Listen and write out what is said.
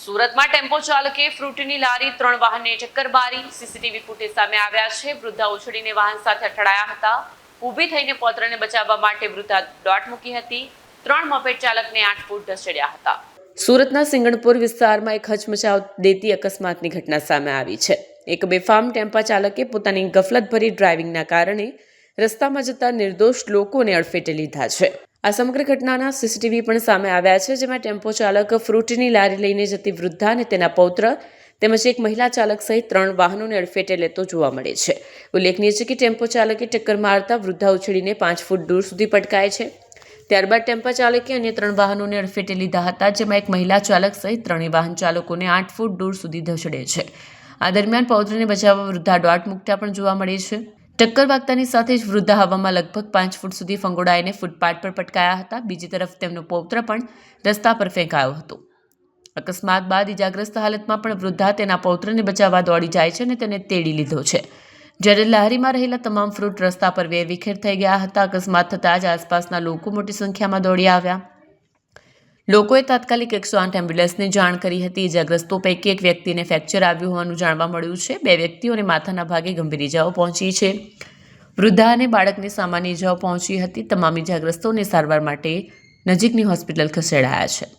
સુરતમાં ટેમ્પો ચાલકે ફ્રૂટની લારી 3 વાહનને ટક્કર મારી. સીસીટીવી ફૂટેજ સામે આવ્યા છે. વૃદ્ધા ઉછળીને વાહન સાથે અથડાયા હતા. ઊભી થઈને પૌત્રને બચાવવા માટે વૃદ્ધા દોટ મૂકી હતી. 3 મોપેડ ચાલકને 8 ફૂટ ધસેડ્યા હતા. સુરતના સિંગણપુર વિસ્તારમાં એક હચમચાવ દેતી અકસ્માતની ઘટના સામે આવી છે. એક બેફામ ટેમ્પા ચાલકે પોતાની ગફલતભરી ડ્રાઇવિંગના કારણે રસ્તામાં જતા નિર્દોષ લોકોને અડફેટે લીધા છે. આ સમગ્ર ઘટનાના સીસીટીવી પણ સામે આવ્યા છે, જેમાં ટેમ્પો ચાલક ફ્રૂટની લારી લઈને જતી વૃદ્ધા અને તેના પૌત્ર તેમજ એક મહિલા ચાલક સહિત 3 વાહનોને અડફેટે લેતો જોવા મળે છે. ઉલ્લેખનીય છે કે ટેમ્પો ચાલકે ટક્કર મારતા વૃદ્ધા ઉછળીને 5 ફૂટ દૂર સુધી પટકાય છે. ત્યારબાદ ટેમ્પા ચાલકે અન્ય 3 વાહનોને અડફેટે લીધા હતા, જેમાં એક મહિલા ચાલક સહિત 3 વાહન ચાલકોને 8 ફૂટ દૂર સુધી ધસેડે છે. આ દરમિયાન પૌત્રને બચાવવા વૃદ્ધા દોટ મૂકતા પણ જોવા મળે છે. ટક્કર વાગતાની સાથે જ વૃદ્ધા હવામાં લગભગ 5 ફૂટ સુધી ફંગોળાઈને ફૂટપાથ પર પટકાયા હતા. બીજી તરફ તેમનો પૌત્ર પણ રસ્તા પર ફેંકાયો હતો. અકસ્માત બાદ ઇજાગ્રસ્ત હાલતમાં પણ વૃદ્ધા તેના પૌત્રને બચાવવા દોડી જાય છે અને તેને તેડી લીધો છે. જ્યારે લારીમાં રહેલા તમામ ફ્રૂટ રસ્તા પર વેરવિખેર થઈ ગયા હતા. અકસ્માત થતાં જ આસપાસના લોકો મોટી સંખ્યામાં દોડી આવ્યા. લોકોએ તાત્કાલિક 108 એમ્બ્યુલન્સને જાણ કરી હતી. ઇજાગ્રસ્તો પૈકી એક વ્યક્તિને ફ્રેક્ચર આવ્યું હોવાનું જાણવા મળ્યું છે. 2 વ્યક્તિઓને માથાના ભાગે ગંભીર ઇજાઓ પહોંચી છે. વૃદ્ધા અને બાળકને સામાન્ય ઇજાઓ પહોંચી હતી. તમામ ઇજાગ્રસ્તોને સારવાર માટે નજીકની હોસ્પિટલ ખસેડાયા છે.